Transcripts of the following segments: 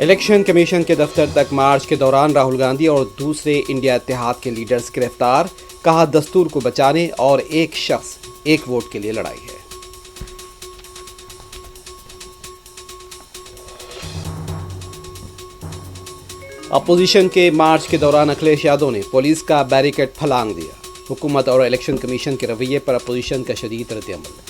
Election commission के दफ्तर तक मार्च के दौरान राहुल गांधी और दूसरे इंडिया इत्तेहाद के लीडर्स गिरफ्तार। कहा, दस्तूर को बचाने और एक शख्स एक वोट के लिए लड़ाई है। अपोजिशन के मार्च के दौरान अखिलेश यादव ने पुलिस का बैरिकेड फलांग दिया। हुकूमत और इलेक्शन कमीशन के रवैये पर अपोजिशन का शदीद रद्द-ए-अमल।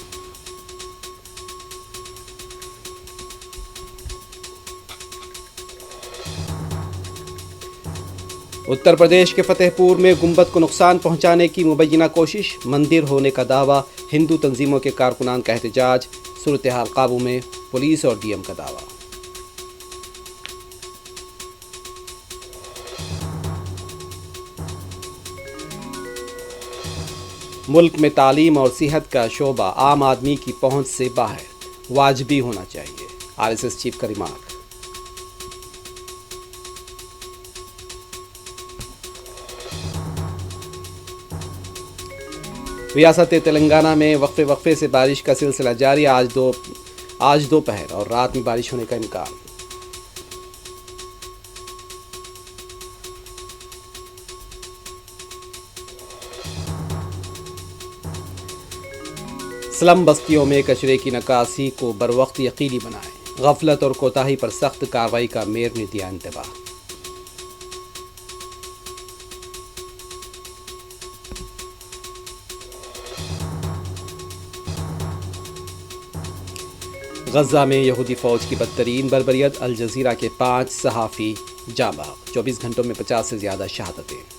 उत्तर प्रदेश के फतेहपुर में गुंबद को नुकसान पहुंचाने की मुबैना कोशिश, मंदिर होने का दावा, हिंदू तंजीमों के कारकुनान का एहतजाज, सूरत हाल काबू में, पुलिस और डीएम का दावा। मुल्क में तालीम और सेहत का शोबा आम आदमी की पहुंच से बाहर, वाजिबी होना चाहिए, आरएसएस चीफ का रिमार्क। रियासत तेलंगाना में वक्फे से बारिश का सिलसिला जारी। आज दोपहर और रात में बारिश होने का इम्कान। स्लम बस्तियों में कचरे की निकासी को बरवक्त यकीनी बनाएं। गफलत और कोताही पर सख्त कार्रवाई का मेयर ने दिया इंतबाह। गजा में यहूदी फौज की बदतरीन बर्बरियत, अल जजीरा के 5 सहाफ़ी जाँ बहक, 24 घंटों में 50 से ज़्यादा शहादतें।